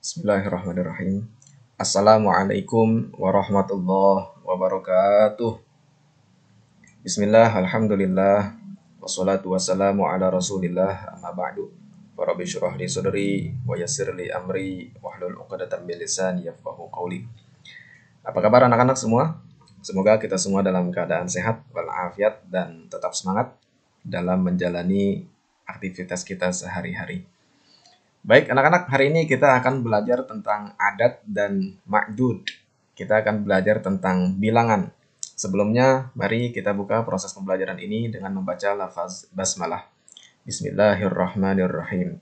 Bismillahirrahmanirrahim. Assalamualaikum warahmatullahi wabarakatuh. Bismillah, alhamdulillah, wassalatu wassalamu ala rasulillah, amma ba'du. Rabbi syrah li sadri, wa yassir li amri, wahlul 'uqdatam min lisani yafqahu qawli. Apa kabar anak-anak semua? Semoga kita semua dalam keadaan sehat, walafiat, dan tetap semangat dalam menjalani aktivitas kita sehari-hari. Baik anak-anak, hari ini kita akan belajar tentang adat dan ma'dud. Kita akan belajar tentang bilangan. Sebelumnya, mari kita buka proses pembelajaran ini dengan membaca lafaz basmalah. Bismillahirrahmanirrahim.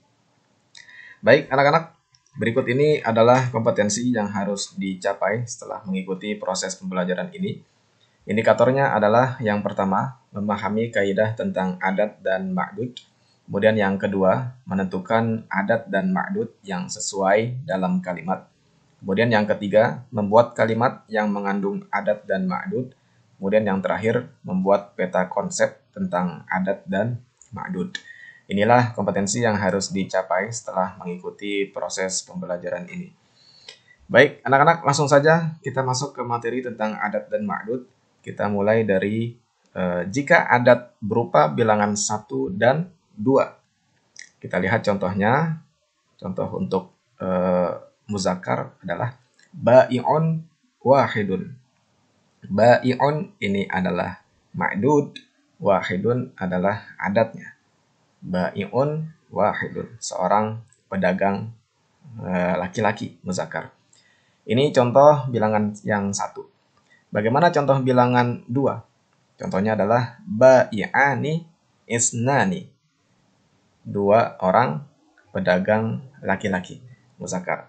Baik anak-anak, berikut ini adalah kompetensi yang harus dicapai setelah mengikuti proses pembelajaran ini. Indikatornya adalah yang pertama, memahami kaidah tentang adat dan ma'dud. Kemudian yang kedua, menentukan adat dan ma'dud yang sesuai dalam kalimat. Kemudian yang ketiga, membuat kalimat yang mengandung adat dan ma'dud. Kemudian yang terakhir, membuat peta konsep tentang adat dan ma'dud. Inilah kompetensi yang harus dicapai setelah mengikuti proses pembelajaran ini. Baik, anak-anak, langsung saja kita masuk ke materi tentang adat dan ma'dud. Kita mulai dari jika adat berupa bilangan 1 dan 2. Kita lihat contohnya. Contoh untuk muzakkar adalah ba'i'un wahidun. Ba'i'un ini adalah ma'dud, wahidun adalah adatnya. Ba'i'un wahidun, seorang pedagang laki-laki, muzakkar. Ini contoh bilangan yang 1. Bagaimana contoh bilangan 2? Contohnya adalah ba'i'ani isnani. 2 orang pedagang laki-laki, muzakkar.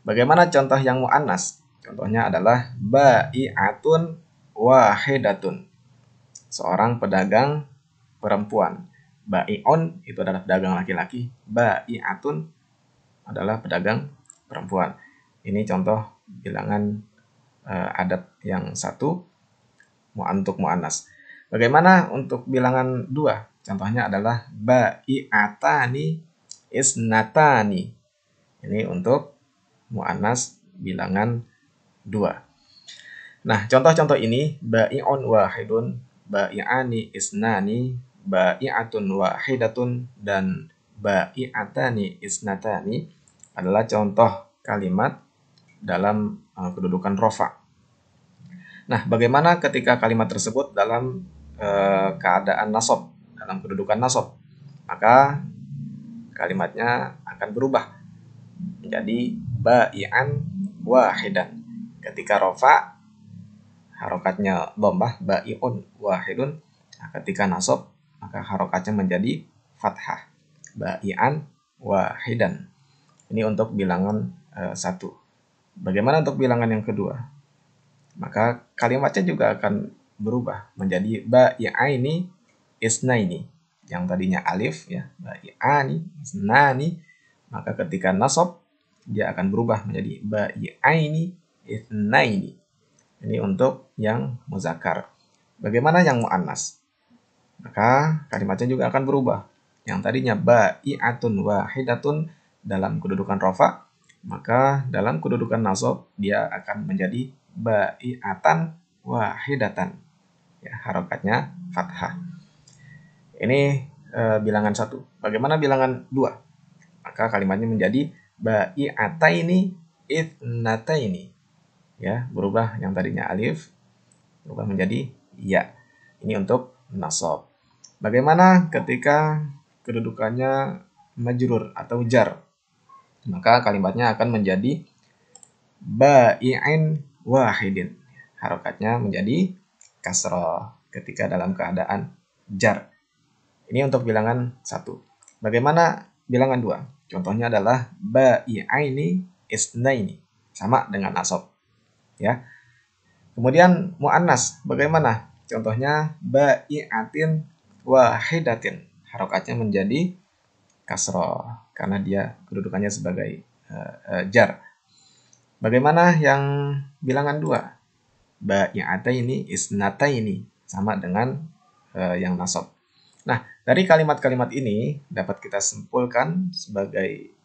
Bagaimana contoh yang muannas? Contohnya adalah ba'i'atun wahidatun. Seorang pedagang perempuan. Ba'i'un itu adalah pedagang laki-laki, ba'i'atun adalah pedagang perempuan. Ini contoh bilangan adat yang 1 untuk muannas. Bagaimana untuk bilangan 2? Contohnya adalah ba'i'atani isnatani. Ini untuk muannas bilangan 2. Nah, contoh-contoh ini ba'i'un wahidun, ba'i'ani isnani, ba'i'atun wahidatun, dan ba'i'atani isnatani adalah contoh kalimat dalam kedudukan rofa. Nah, bagaimana ketika kalimat tersebut dalam keadaan nasab, dalam kedudukan nasab? Maka kalimatnya akan berubah menjadi ba'i'an wahidan. Ketika rofa, harokatnya dhammah, ba'i'un wahidun. Nah, ketika nasab, maka harokatnya menjadi fathah, ba'i'an wahidan. Ini untuk bilangan 1. Bagaimana untuk bilangan yang kedua? Maka kalimatnya juga akan berubah menjadi ba'i'aini isnaini. Yang tadinya alif, ya, ba'i'ani isnani, maka ketika nasab dia akan berubah menjadi ba'i'aini isnaini. Ini untuk yang muzakkar. Bagaimana yang muannas? Maka kalimatnya juga akan berubah. Yang tadinya ba'i'atun wahidatun dalam kedudukan rofa, maka dalam kedudukan nasab dia akan menjadi ba'i'atan wahidatan. Ya, harokatnya fathah. Ini bilangan 1. Bagaimana bilangan 2? Maka kalimatnya menjadi ba'i'ataini ithnataini. Ya, berubah yang tadinya alif berubah menjadi ya. Ini untuk nasab. Bagaimana ketika kedudukannya majrur atau jar? Maka kalimatnya akan menjadi ba'i'in wahidin. Harokatnya menjadi kasroh ketika dalam keadaan jar. Ini untuk bilangan 1. Bagaimana bilangan 2? Contohnya adalah ba'i'aini isnaini. Sama dengan nasab. Ya. Kemudian muannas, bagaimana? Contohnya ba'i'atin wahidatin. Harokatnya menjadi kasroh karena dia kedudukannya sebagai jar. Bagaimana yang bilangan 2? Ba'i'ataini isnataini. Sama dengan yang nasab. Nah, dari kalimat-kalimat ini dapat kita simpulkan sebagai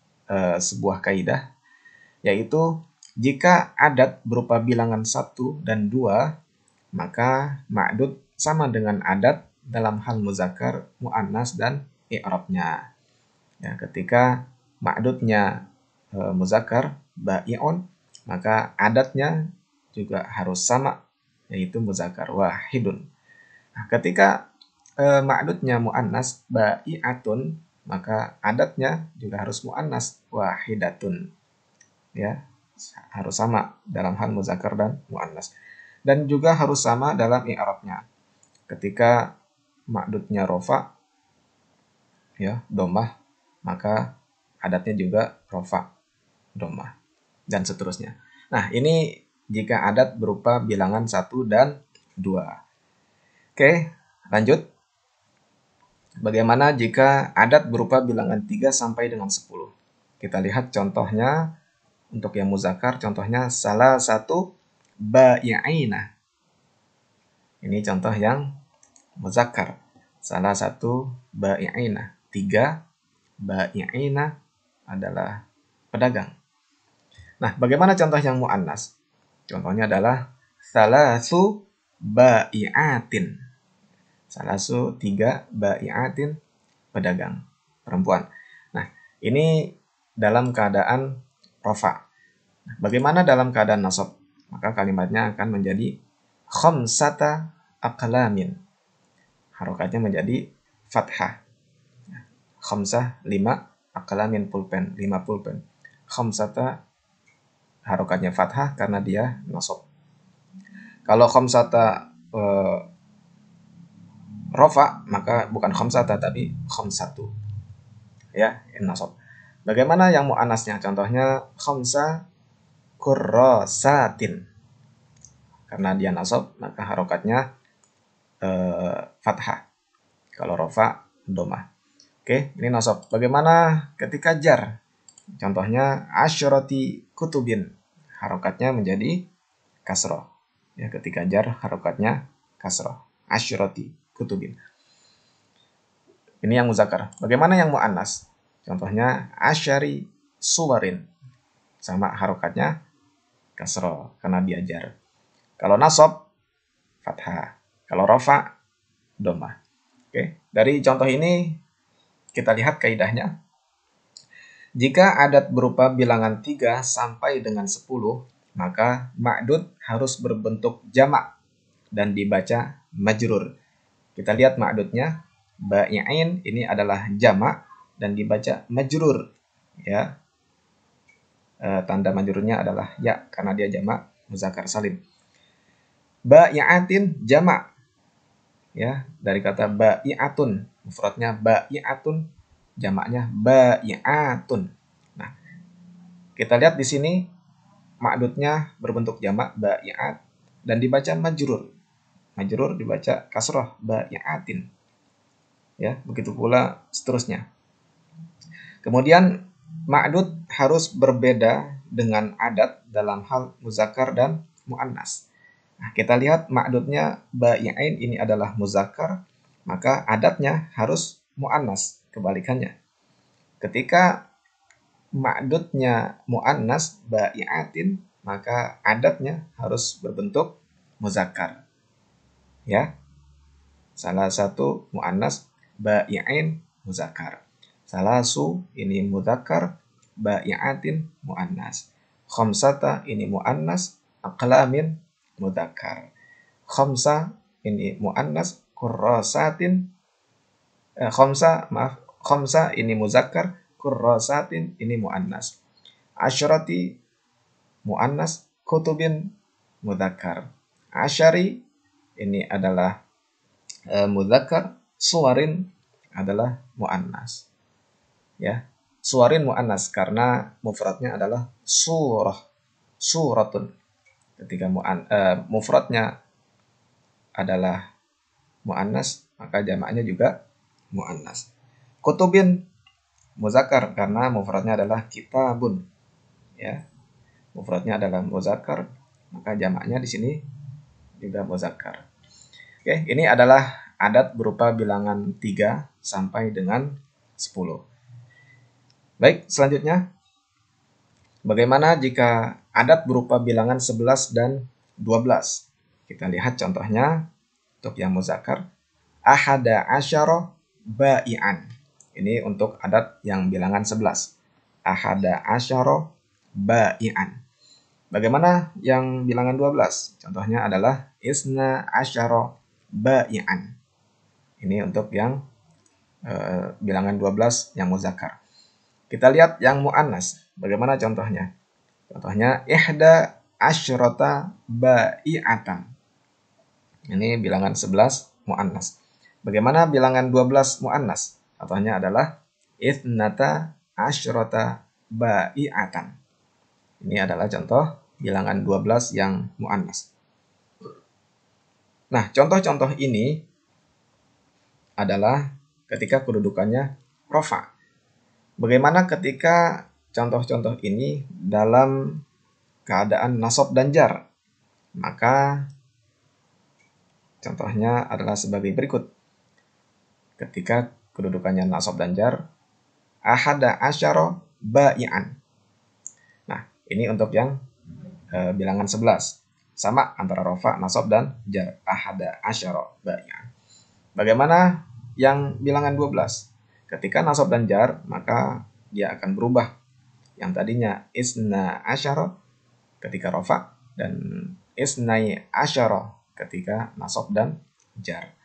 sebuah kaidah yaitu jika adat berupa bilangan 1 dan 2, maka ma'dud sama dengan adat dalam hal muzakkar, muannas, dan i'rabnya. Ya, ketika ma'dudnya muzakkar ba'i'un, maka adatnya juga harus sama, yaitu muzakkar wahidun. Nah, ketika ma'dudnya muannas ba'i'atun, maka adatnya juga harus muannas wahidatun. Ya, harus sama dalam hal muzakkar dan muannas. Dan juga harus sama dalam i'rabnya. Ketika ma'dudnya rofa, ya, domah, maka adatnya juga rofa, domah, dan seterusnya. Nah, ini jika adat berupa bilangan 1 dan 2. Oke, lanjut. Bagaimana jika adat berupa bilangan 3 sampai dengan 10? Kita lihat contohnya untuk yang muzakkar, contohnya salah satu ba'i'ina. Ini contoh yang muzakkar. Salah satu ba'i'ina. 3 ba'i'ina adalah pedagang. Nah, bagaimana contoh yang muannas? Contohnya adalah salasu ba'i'atin. Salasu 3 ba'i'atin, pedagang perempuan. Nah, ini dalam keadaan rofa. Nah, bagaimana dalam keadaan nasab? Maka kalimatnya akan menjadi khamsata aqlamin. Harokatnya menjadi fathah. Khamsah 5, aqlamin pulpen, 5 pulpen. Khamsata harokatnya fathah karena dia nasab. Kalau khamsata rofa, maka bukan khamsata tapi khamsatu. Ya, nasab. Bagaimana yang muannasnya? Contohnya khamsa kurrasatin. Karena dia nasab, maka harokatnya fathah. Kalau rofa, domah. Oke, ini nasab. Bagaimana ketika jar? Contohnya asyrati kutubin. Harokatnya menjadi kasroh. Ya, ketika jar harokatnya kasroh. Asyrati kutubin. Ini yang muzakkar. Bagaimana yang muannas? Contohnya asyari suwarin. Sama harokatnya kasroh karena dia jar. Kalau nasab fathah. Kalau rofa domah. Oke, dari contoh ini kita lihat kaidahnya. Jika adat berupa bilangan 3 sampai dengan 10, maka ma'dud harus berbentuk jamak dan dibaca majrur. Kita lihat ma'dudnya, ba'i'in ini adalah jamak dan dibaca majrur. Ya, tanda majrurnya adalah ya karena dia jamak muzakkar salim. Ba'i'atin jamak. Ya, dari kata ba'i'atun, mufradnya ba'i'atun, jamaknya ba'i'atun. Nah, kita lihat di sini ma'dudnya berbentuk jamak ba'i'at dan dibaca majrur. Majrur dibaca kasroh ba'i'atin. Ya, begitu pula seterusnya. Kemudian ma'dud harus berbeda dengan adat dalam hal muzakkar dan muannas. Nah, kita lihat ma'dudnya ba'i'ain ini adalah muzakkar, maka adatnya harus muannas, kebalikannya. Ketika ma'dudnya muannas ba'i'atin, maka adatnya harus berbentuk muzakkar. Ya. Salah satu muannas ba'i'ain muzakkar. Salasu ini muzakkar, ba'i'atin muannas. Khamsata ini muannas, aqlamin muzakkar. Khamsa ini muannas, kurrasatin. Khamsa ini muzakkar, kurrasatin ini muannas. Asyrati muannas, kutubin muzakkar. Asyari ini adalah muzakkar, suwarin adalah muannas. Ya, suwarin muannas karena mufradnya adalah surah, suratun. Ketika mufradnya adalah muannas, maka jamaknya juga muannas. Kutubin muzakkar karena mufradnya adalah kitabun. Ya, mufradnya adalah muzakkar, maka jamaknya di sini juga muzakkar. Oke, ini adalah adat berupa bilangan 3 sampai dengan 10. Baik, selanjutnya Bagaimana jika adat berupa bilangan 11 dan 12? Kita lihat contohnya untuk yang muzakkar. Ahada asyara ba'ian. Ini untuk adat yang bilangan 11. Ahada asyara ba'ian. Bagaimana yang bilangan 12? Contohnya adalah isna asyara ba'ian. Ini untuk yang bilangan 12 yang muzakkar. Kita lihat yang muannas. Bagaimana contohnya? Contohnya ihda asyrata ba'iatan. Ini bilangan 11 muannas. Bagaimana bilangan 12 muannas? Contohnya adalah ithnata asyrata ba'iatan. Ini adalah contoh bilangan 12 yang muannas. Nah, contoh-contoh ini adalah ketika kedudukannya rofa. Bagaimana ketika contoh-contoh ini dalam keadaan nasab dan jar? Maka contohnya adalah sebagai berikut. Ketika kedudukannya nasab dan jar, ahada asyara ba'ian. Nah, ini untuk yang bilangan 11. Sama antara rofa, nasab, dan jar. Ahada asyara ba'ian. Bagaimana yang bilangan 12? Ketika nasab dan jar, maka dia akan berubah. Yang tadinya isna asyara ketika rofa, dan isnai asyara ketika nasab dan jar.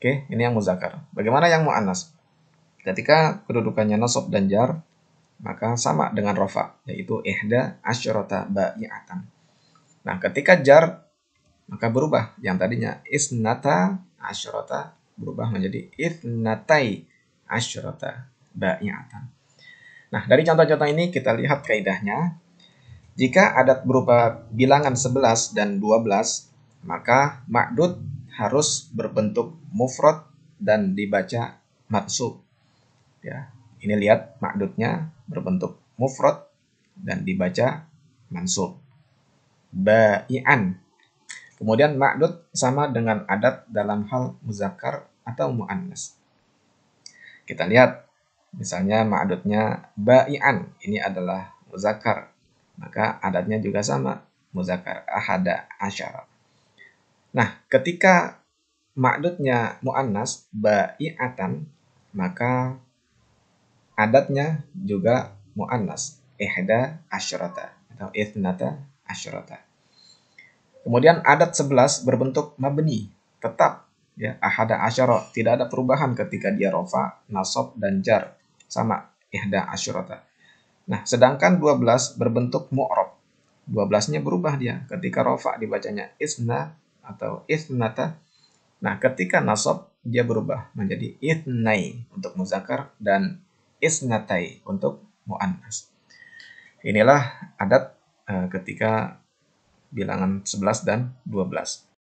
Oke, ini yang muzakkar. Bagaimana yang muannas? Ketika kedudukannya nasab dan jar, maka sama dengan rofa, yaitu ihda asyarata ba'iatan. Nah, ketika jar, maka berubah. Yang tadinya isnata asyarata berubah menjadi ithnatai asyarata ba'iatan. Nah, dari contoh-contoh ini kita lihat kaidahnya. Jika adat berupa bilangan 11 dan 12, maka ma'dud harus berbentuk mufrad dan dibaca mansub. Ya, ini lihat ma'dudnya berbentuk mufrad dan dibaca mansub. Ba'ian. Kemudian ma'dud sama dengan adat dalam hal muzakkar atau muannas. Kita lihat misalnya ma'dudnya ba'ian, ini adalah muzakkar. Maka adatnya juga sama, muzakkar, ahada asyara. Nah, ketika ma'dudnya muannas ba'iatan, maka adatnya juga muannas, ihda asyarata atau ithnata asyarata. Kemudian adat 11 berbentuk mabni, tetap ya, ahada asyara, tidak ada perubahan ketika dia rofa, nasab, dan jar, sama ihda asyarata. Nah, sedangkan 12 berbentuk mu'rab. 12-nya berubah dia. Ketika rofa dibacanya isna atau ithnata. Nah, ketika nasab dia berubah menjadi ithnai untuk muzakkar dan isnatai untuk muannas. Inilah adat ketika bilangan 11 dan 12.